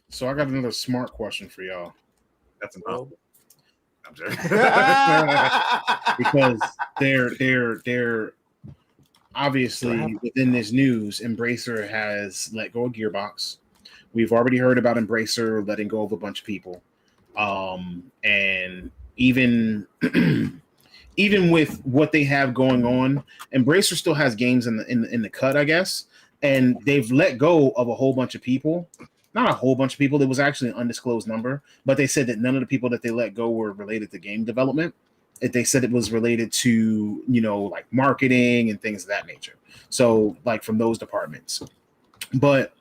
So I got another smart question for y'all. That's impossible. I'm joking. Because they're obviously within this news, Embracer has let go of Gearbox. We've already heard about Embracer letting go of a bunch of people. And even even with what they have going on, Embracer still has games in the cut, I guess. And they've let go of a whole bunch of people. Not a whole bunch of people. It was actually an undisclosed number, but they said that none of the people that they let go were related to game development. They said it was related to, like marketing and things of that nature. So like from those departments. But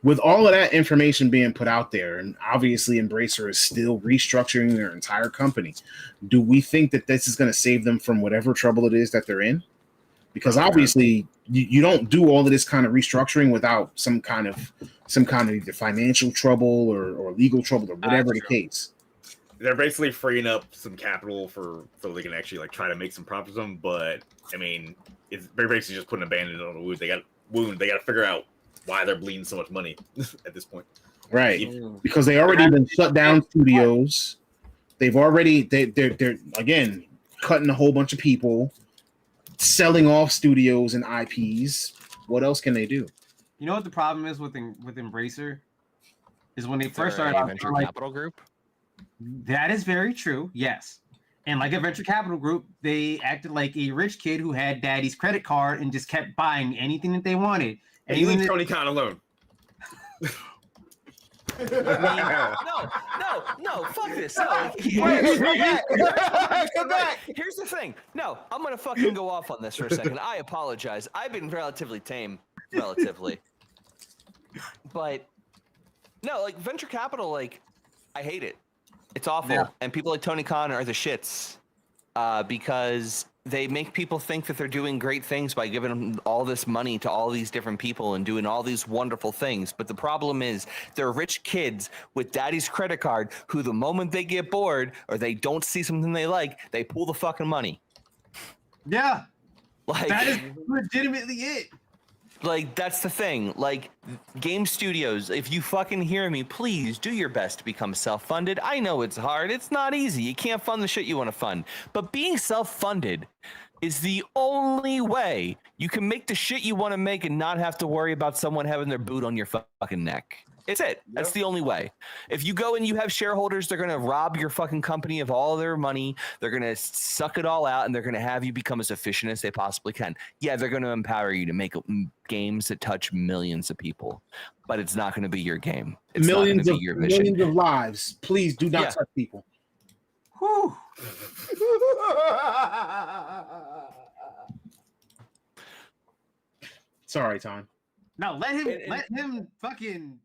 with all of that information being put out there, and obviously Embracer is still restructuring their entire company, do we think that this is going to save them from whatever trouble it is that they're in? Because obviously you don't do all of this kind of restructuring without some kind of either financial trouble or legal trouble or whatever the case. They're basically freeing up some capital for they can actually like try to make some profits from them. But I mean, they're basically just putting a bandage on the wound. They got to figure out why they're bleeding so much money at this point. Right. Because they already been shut down studios. They've already they're again cutting a whole bunch of people, selling off studios and IPs. What else can they do? You know what the problem is with Embracer is when they first started out, venture capital group. That is very true. Yes. And like a venture capital group, they acted like a rich kid who had daddy's credit card and just kept buying anything that they wanted. And you leave Tony Khan alone. No, fuck this. No. Come back. Here's the thing. No, I'm gonna fucking go off on this for a second. I apologize. I've been relatively tame, but no, like venture capital, like I hate it. It's awful, and people like Tony Khan are the shits because they make people think that they're doing great things by giving them all this money to all these different people and doing all these wonderful things. But the problem is they're rich kids with daddy's credit card who the moment they get bored or they don't see something they like, they pull the fucking money. Yeah. Like that is legitimately it. Like, that's the thing. Like, game studios, if you fucking hear me, please do your best to become self-funded. I know it's hard. It's not easy. You can't fund the shit you want to fund. But being self-funded is the only way you can make the shit you want to make and not have to worry about someone having their boot on your fucking neck. It's it. That's the only way. If you go and you have shareholders, they're going to rob your fucking company of all their money. They're going to suck it all out, and they're going to have you become as efficient as they possibly can. Yeah, they're going to empower you to make games that touch millions of people, but it's not going to be your game. It's millions not going to be your mission. Millions of lives. Please do not touch people. Whew. Sorry, Tom. No, let him fucking